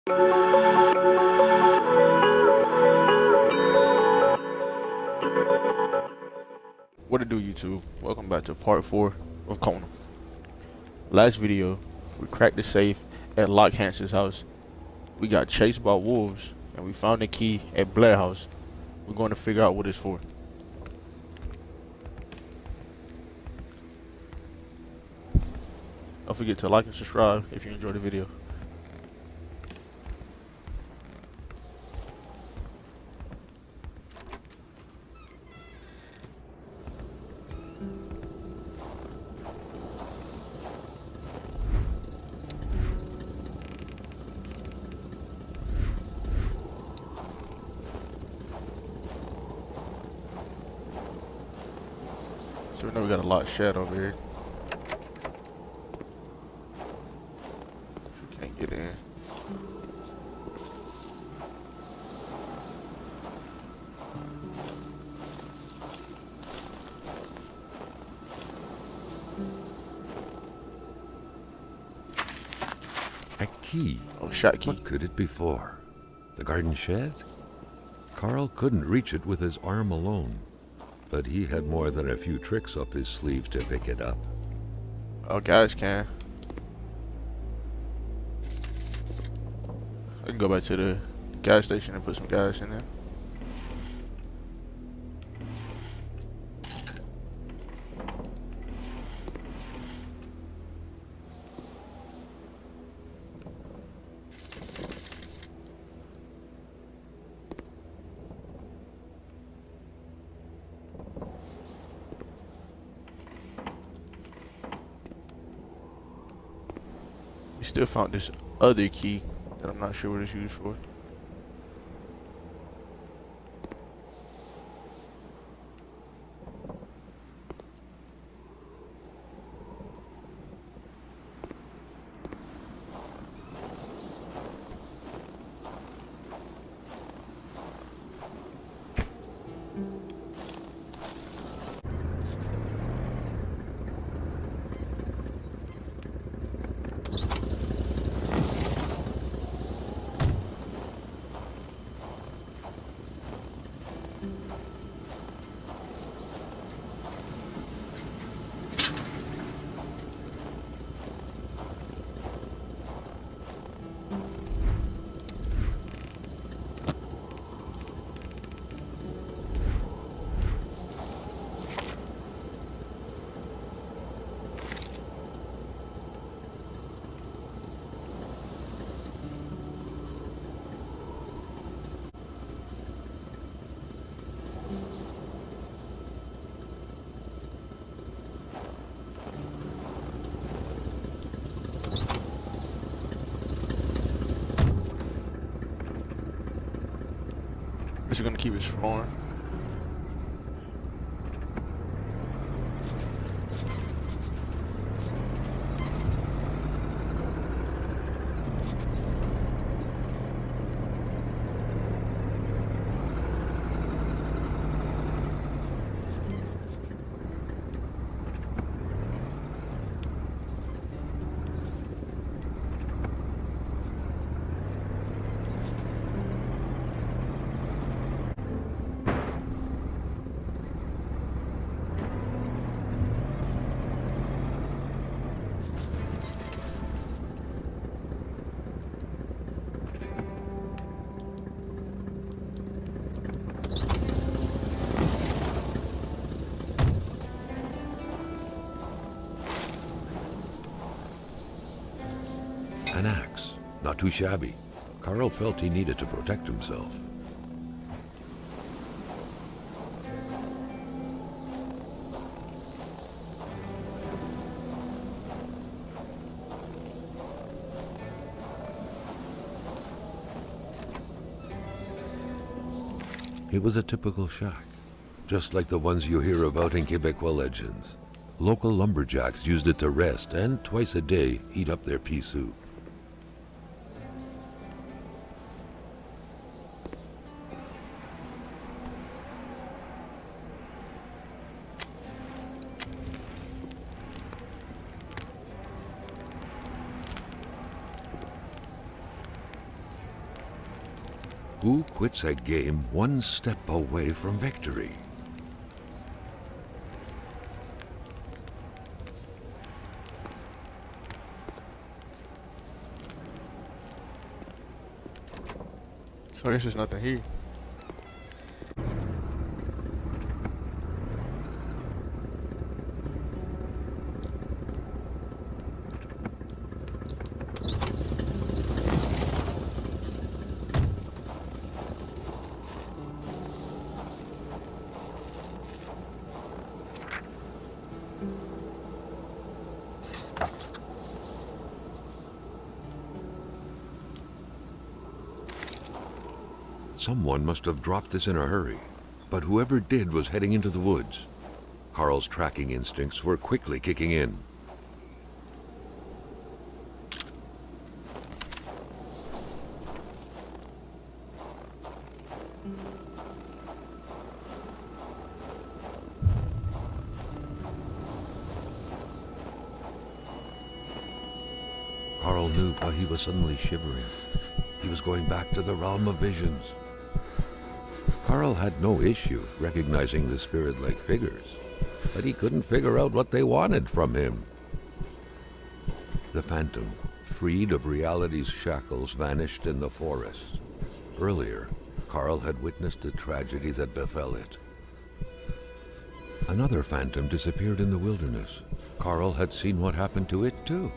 What to do, YouTube? Welcome back to part 4 of Kona. Last video, we cracked the safe at Lock Hanson's house. We got chased by wolves, and we found the key at Blair house. We're going to figure out what it's for. Don't forget to like and subscribe if you enjoyed the video. So we know we got a locked shed over here. If we can't get in. A key. Oh, shot key. What could it be for? The garden shed? Carl couldn't reach it with his arm alone, but he had more than a few tricks up his sleeve to pick it up. Oh, guys can. I can go back to the gas station and put some gas in there. We still found this other key that I'm not sure what it's used for. Is it gonna keep exploring? An axe. Not too shabby. Carl felt he needed to protect himself. It was a typical shack, just like the ones you hear about in Quebecois legends. Local lumberjacks used it to rest and twice a day eat up their pea soup. Who quits a game one step away from victory? So I guess there's nothing here. Someone must have dropped this in a hurry, but whoever did was heading into the woods. Carl's tracking instincts were quickly kicking in. Carl knew why he was suddenly shivering. He was going back to the realm of visions. Carl had no issue recognizing the spirit-like figures, but he couldn't figure out what they wanted from him. The phantom, freed of reality's shackles, vanished in the forest. Earlier, Carl had witnessed a tragedy that befell it. Another phantom disappeared in the wilderness. Carl had seen what happened to it too.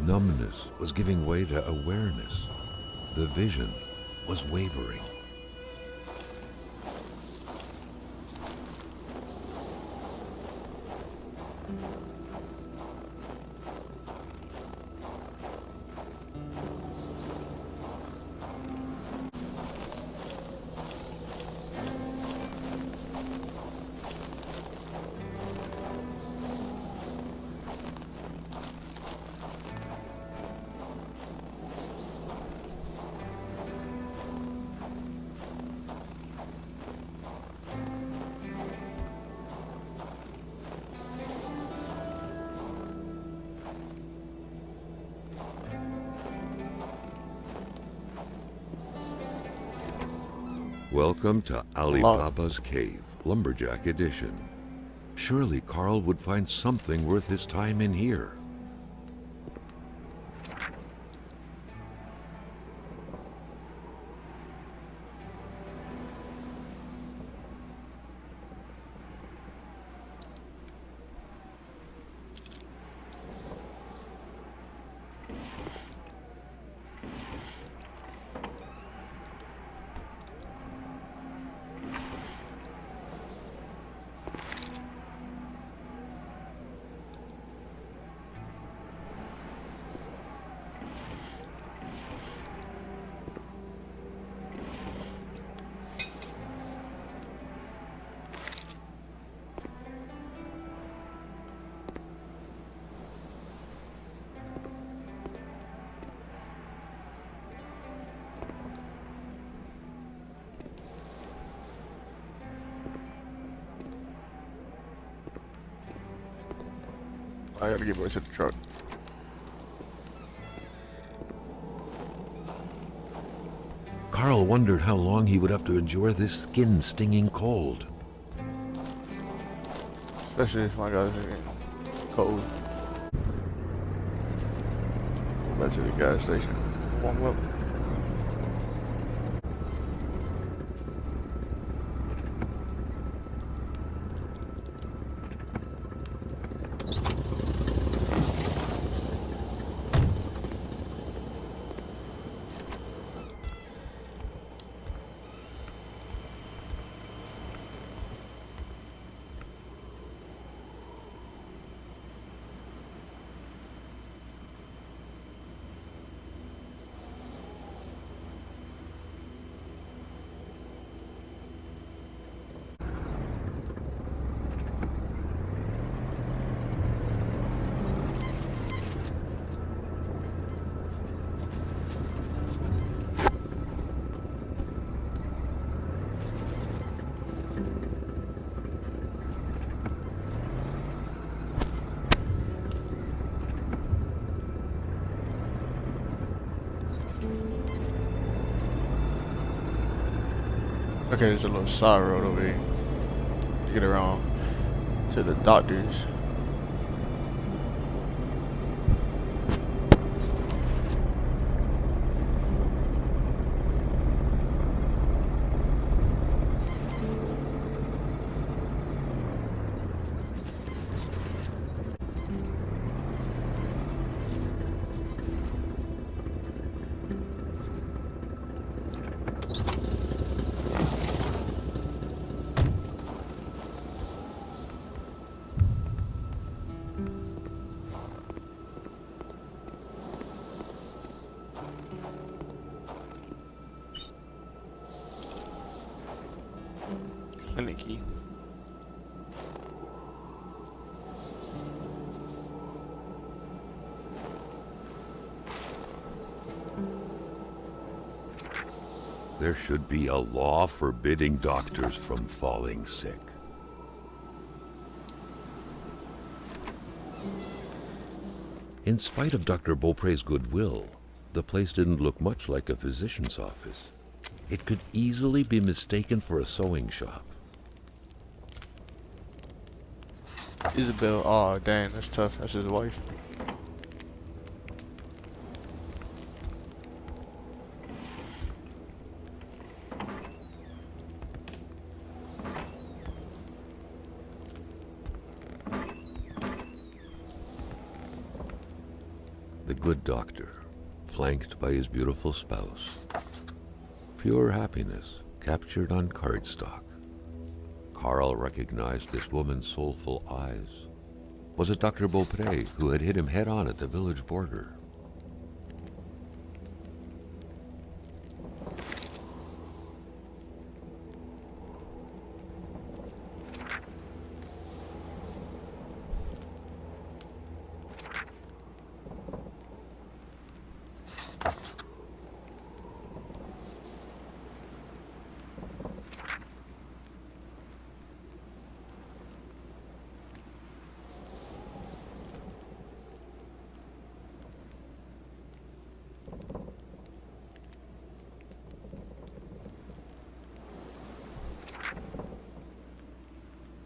Numbness was giving way to awareness. The vision was wavering. Welcome to Ali Baba's Cave, Lumberjack Edition. Surely Carl would find something worth his time in here. I gotta get boys to the truck. Carl wondered how long he would have to endure this skin-stinging cold. Especially if my guys are getting cold. Back to the gas station. Warm up. Okay, there's a little side road over here to get around to the doctors. Clinic key. There should be a law forbidding doctors from falling sick. In spite of Dr. Beaupre's goodwill, the place didn't look much like a physician's office. It could easily be mistaken for a sewing shop. Isabel, oh dang, that's tough. That's his wife. The good doctor, flanked by his beautiful spouse. Pure happiness, captured on cardstock. Carl recognized this woman's soulful eyes. Was it Dr. Beaupre who had hit him head-on at the village border?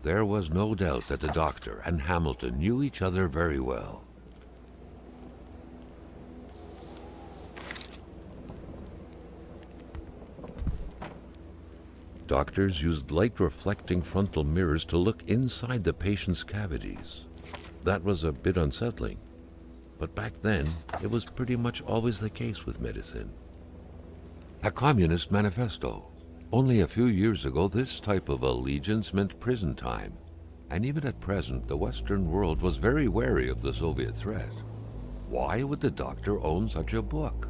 There was no doubt that the doctor and Hamilton knew each other very well. Doctors used light-reflecting frontal mirrors to look inside the patient's cavities. That was a bit unsettling, but back then, it was pretty much always the case with medicine. A communist manifesto. Only a few years ago, this type of allegiance meant prison time. And even at present, the Western world was very wary of the Soviet threat. Why would the doctor own such a book?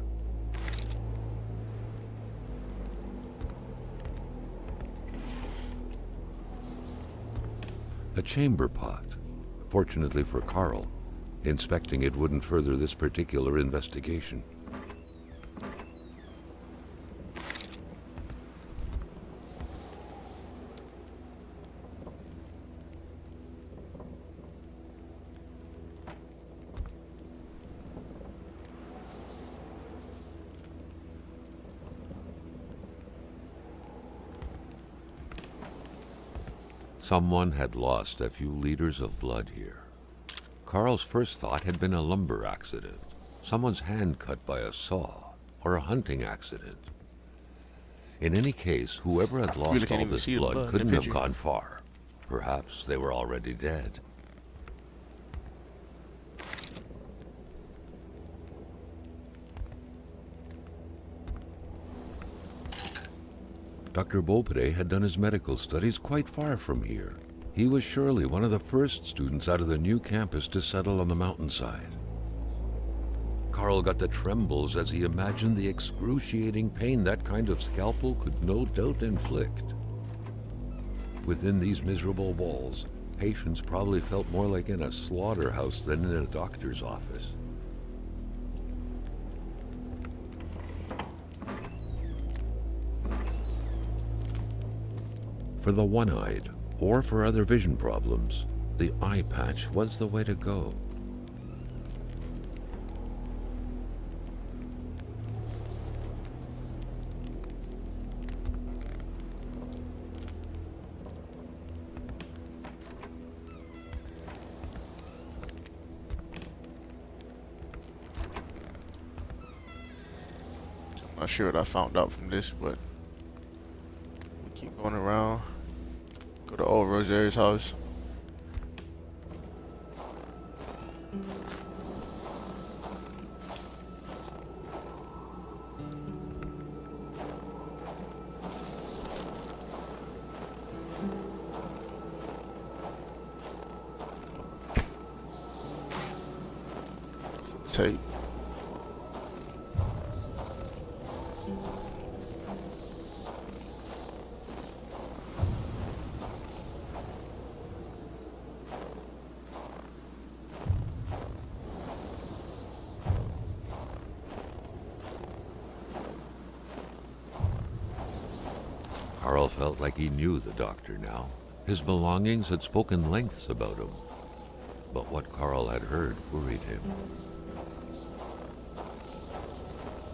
A chamber pot. Fortunately for Carl, inspecting it wouldn't further this particular investigation. Someone had lost a few liters of blood here. Carl's first thought had been a lumber accident, someone's hand cut by a saw, or a hunting accident. In any case, whoever had lost all this blood couldn't have gone far. Perhaps they were already dead. Dr. Beaupre had done his medical studies quite far from here. He was surely one of the first students out of the new campus to settle on the mountainside. Carl got the trembles as he imagined the excruciating pain that kind of scalpel could no doubt inflict. Within these miserable walls, patients probably felt more like in a slaughterhouse than in a doctor's office. For the one-eyed, or for other vision problems, the eye patch was the way to go. Not sure what I found out from this, but we keep going around. Go to old Rosier's house. Tape. Carl felt like he knew the doctor now. His belongings had spoken lengths about him. But what Carl had heard worried him.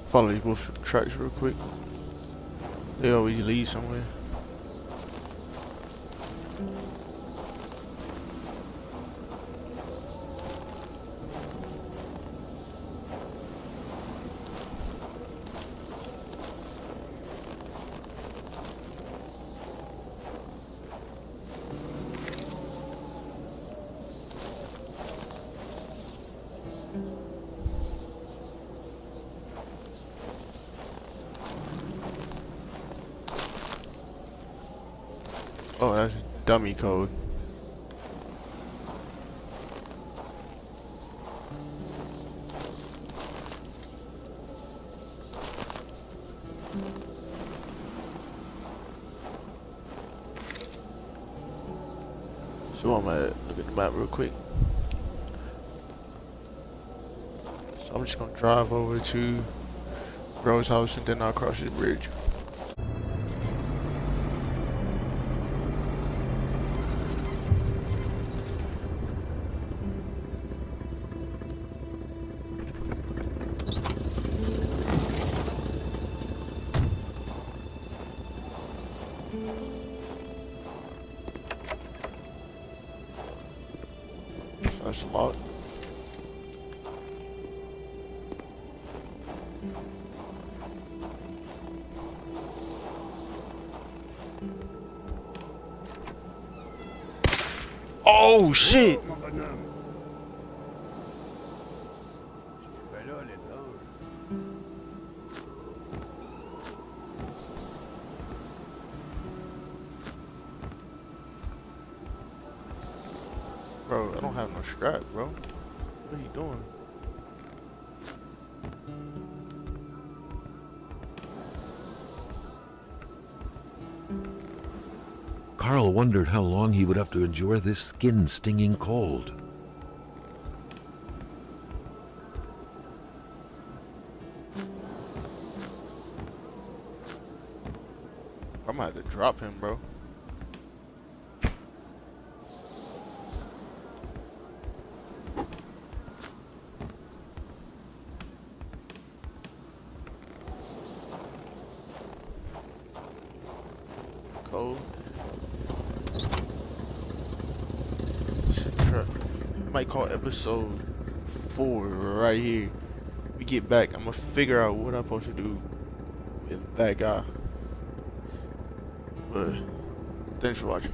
Follow these wolf tracks real quick. They always lead somewhere. Oh, that's dummy code. So I'm gonna look at the map real quick. So I'm just gonna drive over to Bro's house and then I'll cross the bridge. So that's a lot. Oh shit! Bro, I don't have no strap, bro. What are you doing? Carl wondered how long he would have to endure this skin-stinging cold. I'm gonna have to drop him, bro. Cold. I might call episode 4 right here. We get back, I'm gonna figure out what I'm supposed to do with that guy. But thanks for watching.